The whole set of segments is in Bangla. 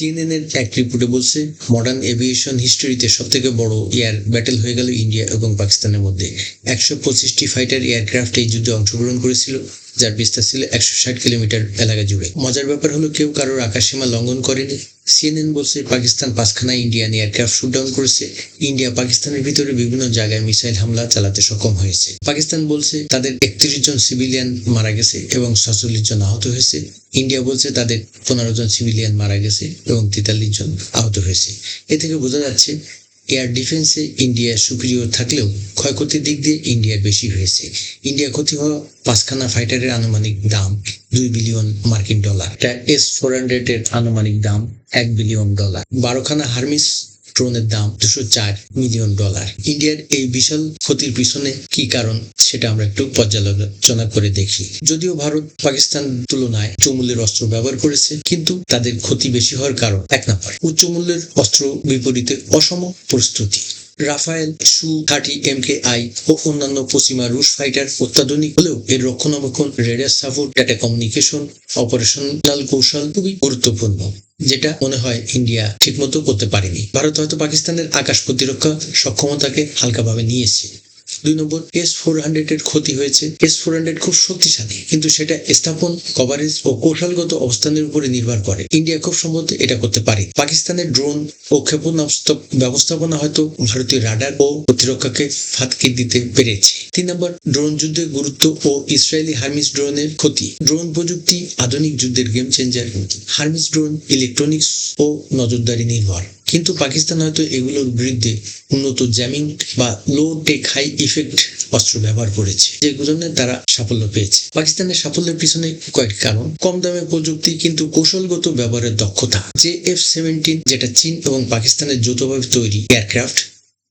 সিএনএন এর এক রিপোর্টে বলছে মডার্ন এভিয়েশন হিস্ট্রিতে সব থেকে বড় এয়ার ব্যাটেল হয়ে গেল ইন্ডিয়া এবং পাকিস্তানের মধ্যে। 125টি ফাইটার এয়ারক্রাফট এই যুদ্ধে অংশগ্রহণ করেছিল, যার বিস্তার ছিল 160 কিলোমিটার এলাকা জুড়ে। মজার ব্যাপার হলো কেউ কারোর আকাশসীমা লঙ্ঘন করেনি। সিএনএন বলছে পাকিস্তান 5খানা ইন্ডিয়ান এয়ারক্রাফট শুটডাউন করেছে। ইন্ডিয়া পাকিস্তানের ভিতরে বিভিন্ন জায়গায় মিসাইল হামলা চালাতে সক্ষম হয়েছে। পাকিস্তান বলছে তাদের 31 জন সিভিলিয়ান মারা গেছে এবং 47 জন আহত হয়েছে। ইন্ডিয়া বলছে তাদের 15 জন সিভিলিয়ান মারা গেছে এবং 43 জন আহত হয়েছে। এ থেকে বোঝা যাচ্ছে এয়ার ডিফেন্সে ইন্ডিয়া সুপিরিয়র থাকলেও ক্ষয়ক্ষতির দিক দিয়ে ইন্ডিয়ার বেশি হয়েছে। ইন্ডিয়া ক্ষতি হওয়া 5খানা ফাইটারের আনুমানিক দাম $2 বিলিয়ন। এটা S-400 এর আনুমানিক দাম $1 বিলিয়ন। 12খানা হার্মিস ড্রোনের দাম $204 মিলিয়ন। ইন্ডিয়ার এই বিশাল ক্ষতির পিছনে কি কারণ সেটা আমরা একটু পর্যালোচনা করে দেখি। যদিও ভারত পাকিস্তান তুলনায় উচ্চ মূল্যের অস্ত্র ব্যবহার করেছে, কিন্তু তাদের ক্ষতি বেশি হওয়ার কারণ 1 নম্বর, উচ্চ মূল্যের অস্ত্র বিপরীতে অসম প্রস্তুতি। রাফায়েল, Su-30 MKI ও অন্যান্য পশ্চিমা রুশ ফাইটার অত্যাধুনিক হলেও এর রক্ষণাবেক্ষণ, radar support, data communication, operational কৌশল খুবই গুরুত্বপূর্ণ, যেটা মনে হয় ইন্ডিয়া ঠিকমতো করতে পারেনি। ভারত হয়তো পাকিস্তানের আকাশ প্রতিরক্ষা সক্ষমতাকে হালকাভাবে নিয়েছে। 2 নম্বর, S-400 এর ক্ষতি হয়েছে। S-400 খুব শক্তিশালী, কিন্তু সেটা স্থাপন, কভারেজ ও কৌশলগত অবস্থানের উপরে নির্ভর করে। ইন্ডিয়া খুব সম্ভবত এটা করতে পারে। পাকিস্তানের ড্রোন ও ক্ষেপণাস্ত্র ব্যবস্থাপনা হয়তো ভারতীয় রাডার ও প্রতিরক্ষাকে ফাঁকি দিতে পেরেছে। 3 নম্বর, ড্রোন যুদ্ধের গুরুত্ব ও ইসরায়েলি হার্মিস ড্রোনের ক্ষতি। ড্রোন প্রযুক্তি আধুনিক যুদ্ধের game changer. Hermes drone electronics ও নজরদারি নির্ভর, কিন্তু পাকিস্তান হয়তো এগুলোর বিরুদ্ধে উন্নত জ্যামিং বা লো টেক হাই ইফেক্ট অস্ত্র ব্যবহার করেছে, যেগুলো তারা সাফল্য পেয়েছে। পাকিস্তানের সাফল্যের পিছনে কয়েকটি কারণ: কম দামে প্রযুক্তি কিন্তু কৌশলগত ব্যবহারের দক্ষতা। JF-17 যেটা চীন এবং পাকিস্তানের যৌথভাবে তৈরি এয়ারক্রাফট,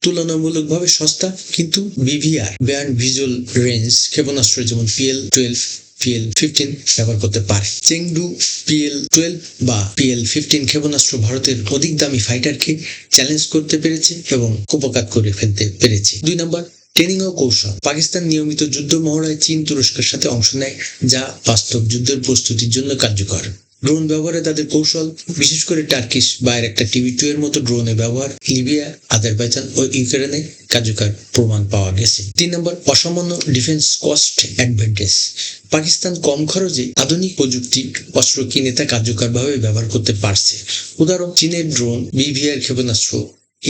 তুলনামূলকভাবে সস্তা, কিন্তু BVR ব্যান্ড ভিজুয়াল রেঞ্জ ক্ষেপণাস্ত্র যেমন PL-12 PL-15 ব্যবহার করতে পারে। চেংডু PL-12 বা PL-15 ক্ষেপণাস্ত্র ভারতের অধিক দামি ফাইটারকে চ্যালেঞ্জ করতে পেরেছে এবং কুপকাত করে ফেলতে পেরেছে। 2 নম্বর, ট্রেনিং ও কৌশল। পাকিস্তান নিয়মিত যুদ্ধ মহড়ায় চীন, তুরস্কের সাথে অংশ নেয়, যা বাস্তব যুদ্ধের প্রস্তুতির জন্য কার্যকর। ড্রোন ব্যবহারে তাদের কৌশল, বিশেষ করে টার্কিশ বা একটা TB2 এর মতো ড্রোনের ব্যবহার লিবিয়া, আজারবাইজান ও ইউক্রেনে কার্যকর প্রমাণ পাওয়া গেছে। 3 নম্বর, অসামান্য ডিফেন্স কস্ট অ্যাডভান্টেজ। পাকিস্তান কম খরচে আধুনিক প্রযুক্তি অস্ত্র কিনে তা কার্যকরভাবে ব্যবহার করতে পারছে। উদাহরণ, চীনের ড্রোন, BVR ক্ষেপণাস্ত্র,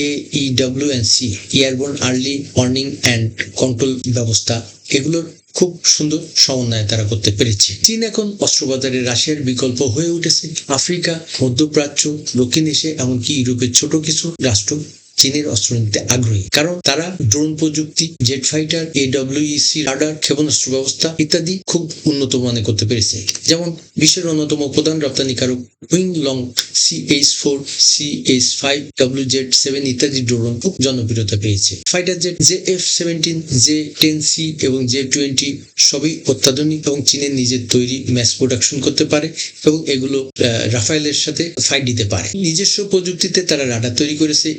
AEW&C airborne early warning and control ব্যবস্থা, এগুলোর খুব সুন্দর সমন্বয় তারা করতে পেরেছে। চীন এখন অস্ত্রবাজারে রাশিয়ার বিকল্প হয়ে উঠেছে। আফ্রিকা, মধ্যপ্রাচ্য, দক্ষিণ এশিয়া, এমনকি ইউরোপের ছোট কিছু রাষ্ট্র চীনের অস্ত্র নিতে আগ্রহী, কারণ তারা ড্রোন প্রযুক্তি, জেট ফাইটার, AWEC রাডার, ক্ষেপণাস্ত্র ব্যবস্থা ইত্যাদি খুব উন্নত মানে করতে পেরেছে। যেমন বিশ্বের অন্যতম প্রধান রপ্তানিকারক wing long CH-4, CH-5, WZ-7 ইত্যাদি ড্রোন খুব জনপ্রিয়তা পেয়েছে। ফাইটার জেট JF-17, J-10C এবং J-20 সবই অত্যাধুনিক এবং চীনের নিজের তৈরি, ম্যাস প্রোডাকশন করতে পারে এবং এগুলো রাফায়েলের সাথে ফাইট দিতে পারে। নিজস্ব প্রযুক্তিতে তারা রাডার তৈরি করেছে,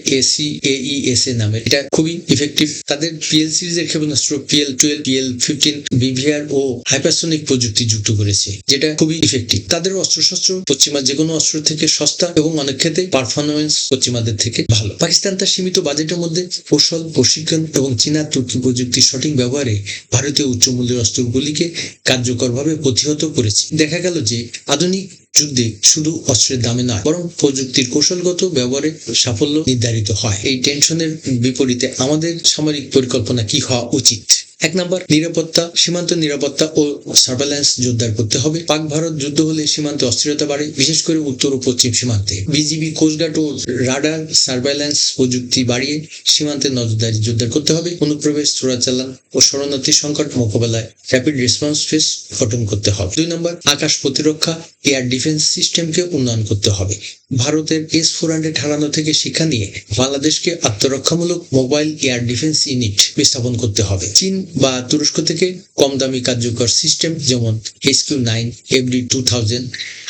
AESA নামে, এটা খুবই ইফেক্টিভ। তাদের PL সিরিজের ক্ষেপণাস্ত্র PL-12, PL-15 BVR ও হাইপারসোনিক প্রযুক্তি যুক্ত করেছে, যেটা খুবই ইফেক্টিভ। তাদের অস্ত্রশস্ত্র পশ্চিমা যেকোনো অস্ত্র থেকে সস্তা এবং অনেক ক্ষেত্রে পারফরমেন্স পশ্চিমাদের থেকে ভালো। পাকিস্তান তার সীমিত বাজেটের মধ্যে কৌশল, প্রশিক্ষণ এবং চীনা তুর্কি প্রযুক্তির সঠিক ব্যবহারে ভারতীয় উচ্চ মূল্যের অস্ত্রগুলিকে কার্যকরভাবে প্রতিহত করেছে। দেখা গেল যে আধুনিক যুদ্ধে শুধু অস্ত্রের দামে নয়, বরং প্রযুক্তির কৌশলগত ব্যবহারে সাফল্য নির্ধারিত হয়। এই টেনশনের বিপরীতে আমাদের সামরিক পরিকল্পনা কি হওয়া উচিত? 1 নম্বর, নিরাপত্তা, সীমান্ত নিরাপত্তা ও সার্ভেলেন্স জোরদার করতে হবে। পাক ভারত যুদ্ধ হলে সীমান্তে অস্থিরতা বাড়ে, বিশেষ করে উত্তর ও পশ্চিম সীমান্তে। বিজিবি, কোস্টগার্ড ও রাডার সার্ভেলেন্স প্রযুক্তি বাড়িয়ে সীমান্তে নজরদারি জোরদার করতে হবে। অনুপ্রবেশ, চোরাচালান ও শরণার্থী সংকট মোকাবেলায় র্যাপিড রেসপন্স ফোর্স গঠন করতে হবে। 2 নম্বর, আকাশ প্রতিরক্ষা, এয়ার ডিফেন্স সিস্টেমকে উন্নয়ন করতে হবে। ভারতের S-400 হারানো থেকে শিক্ষা নিয়ে বাংলাদেশকে আত্মরক্ষামূলক মোবাইল এয়ার ডিফেন্স ইউনিট স্থাপন করতে হবে। চীন বা তুরস্ক থেকে কম দামি কার্যকর সিস্টেম যেমন HQ-9, FD-2000,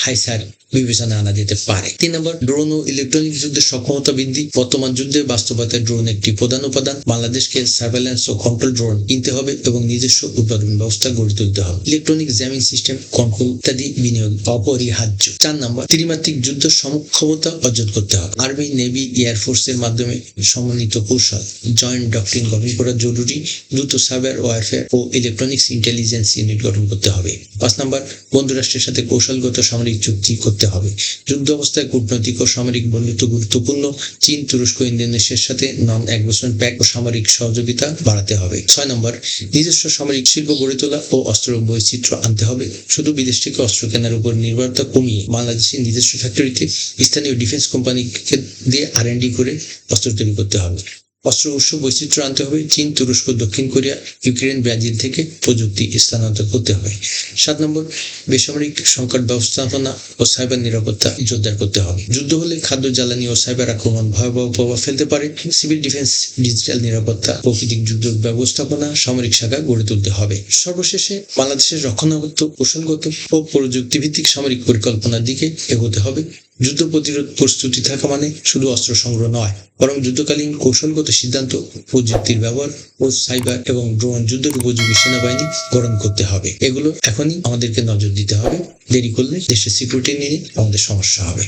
হাইসার বিবেচনা আনা যেতে পারে। 3 নম্বর, ড্রোন ও ইলেকট্রনিক যুদ্ধের সক্ষমতা বৃদ্ধি। বর্তমান যুদ্ধে বাস্তবতায় ড্রোন একটি প্রধান উপাদান। বাংলাদেশকে সার্ভেলেন্স ও কন্ট্রোল ড্রোন কিনতে হবে এবং নিজস্ব উৎপাদন ব্যবস্থা গড়ে তুলতে হবে। ইলেকট্রনিক জ্যামিং সিস্টেম, কন্ট্রোল ইত্যাদি বিনিয়োগ অপরিহার্য। 4 নম্বর, ত্রিমাত্রিক যুদ্ধ সক্ষমতা অর্জন করতে হবে। আর্মি, নেভি, এয়ারফোর্সের মাধ্যমে সমন্বিত কৌশল জয়েন্ট ডক্ট্রিন গঠন করা জরুরি। দ্রুত সাইবার ওয়ারফেয়ার ও ইলেকট্রনিক্স ইন্টেলিজেন্স ইউনিট গঠন করতে হবে। 5 নম্বর, বন্ধু রাষ্ট্রের সাথে কৌশলগত সামরিক চুক্তি করতে হবে। যুদ্ধ অবস্থায় কূটনৈতিক ও সামরিক বন্ধুত্ব গুরুত্বপূর্ণ। চীন, তুরস্ক, ইন্দোনেশিয়ার সাথে নন অ্যাগ্রেশন প্যাক্ট ও সামরিক সহযোগিতা বাড়াতে হবে। 6 নম্বর, নিজস্ব সামরিক শিল্প গড়ে তোলা ও অস্ত্র বৈচিত্র্য আনতে হবে। শুধু বিদেশ থেকে অস্ত্র কেনার উপর নির্ভরতা কমিয়ে বাংলাদেশের নিজস্ব ফ্যাক্টরিতে স্থানীয় ডিফেন্স কোম্পানিকে দিয়ে R&D করে অস্ত্র তৈরি করতে হবে। অস্ত্র উৎস বৈচিত্র্য আনতে হবে। চীন, তুরস্ক, দক্ষিণ কোরিয়া, ইউক্রেন, ব্রাজিল থেকে প্রযুক্তি স্থানান্তর করতে হবে। 7 নম্বর, বেসামরিক সংকট ব্যবস্থাপনা ও সাইবার নিরাপত্তা জোরদার করতে হবে। যুদ্ধ হলে খাদ্য, জ্বালানি ও সাইবার আক্রমণ ভয়াবহ প্রভাব ফেলতে পারে। সিভিল ডিফেন্স, ডিজিটাল নিরাপত্তা, প্রাকৃতিক যুদ্ধ ব্যবস্থাপনা, সামরিক শাখা গড়ে তুলতে হবে। সর্বশেষে বাংলাদেশের রক্ষণাত্মক, কৌশলগত ও প্রযুক্তিভিত্তিক সামরিক পরিকল্পনার দিকে এগোতে হবে। যুদ্ধ প্রতিরোধ প্রস্তুতি থাকা মানে শুধু অস্ত্র সংগ্রহ নয়, বরং যুদ্ধকালীন কৌশলগত সিদ্ধান্ত, প্রযুক্তির ব্যবহার ও সাইবার এবং ড্রোন যুদ্ধের উপযোগী সেনাবাহিনী গঠন করতে হবে। এগুলো এখনই আমাদেরকে নজর দিতে হবে। দেরি করলে দেশের সিকিউরিটি নিয়ে আমাদের সমস্যা হবে।